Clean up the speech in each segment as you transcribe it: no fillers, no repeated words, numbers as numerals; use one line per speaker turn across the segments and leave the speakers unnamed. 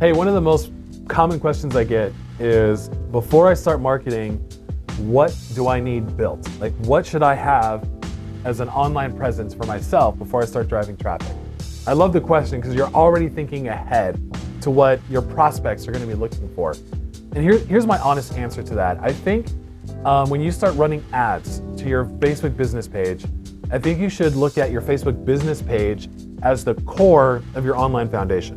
Hey, one of the most common questions I get is, before I start marketing, what do I need built? Like, what should I have as an online presence for myself before I start driving traffic? I love the question because you're already thinking ahead to what your prospects are going to be looking for. And here's my honest answer to that. I think when you start running ads to your Facebook business page, I think you should look at your Facebook business page as the core of your online foundation.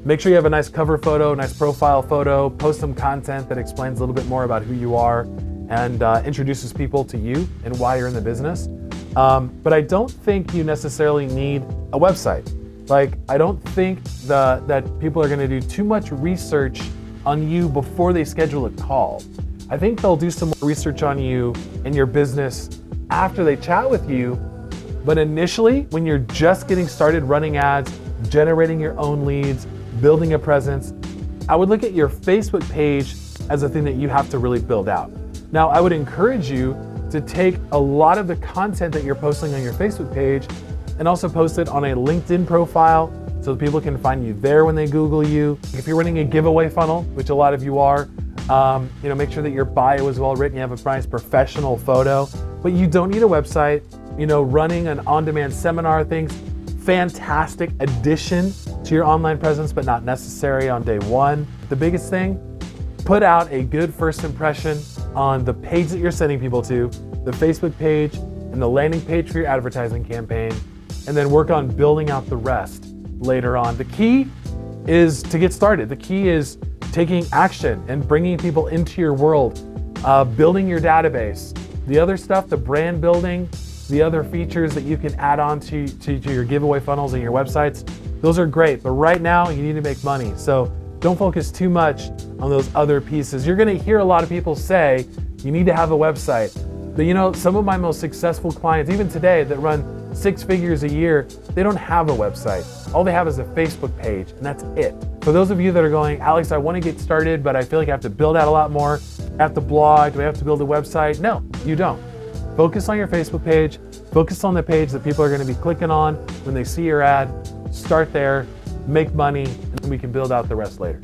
Make sure you have a nice cover photo, nice profile photo, post some content that explains a little bit more about who you are and introduces people to you and why you're in the business. But I don't think you necessarily need a website. Like, I don't think that people are gonna do too much research on you before they schedule a call. I think they'll do some more research on you and your business after they chat with you. But initially, when you're just getting started running ads, generating your own leads, building a presence, I would look at your Facebook page as a thing that you have to really build out. Now, I would encourage you to take a lot of the content that you're posting on your Facebook page and also post it on a LinkedIn profile so that people can find you there when they Google you. If you're running a giveaway funnel, which a lot of you are, make sure that your bio is well written, you have a nice professional photo, but you don't need a website. Running an on-demand seminar things, fantastic addition to your online presence, but not necessary on day one. The biggest thing, put out a good first impression on the page that you're sending people to, the Facebook page and the landing page for your advertising campaign, and then work on building out the rest later on. The key is to get started. The key is taking action and bringing people into your world, building your database. The other stuff, the brand building, the other features that you can add on to your giveaway funnels and your websites, those are great. But right now, you need to make money. So don't focus too much on those other pieces. You're gonna hear a lot of people say, you need to have a website. But some of my most successful clients, even today, that run 6 figures a year, they don't have a website. All they have is a Facebook page, and that's it. For those of you that are going, Alex, I wanna get started, but I feel like I have to build out a lot more. I have to blog, do I have to build a website? No, you don't. Focus on your Facebook page, focus on the page that people are gonna be clicking on when they see your ad, start there, make money, and we can build out the rest later.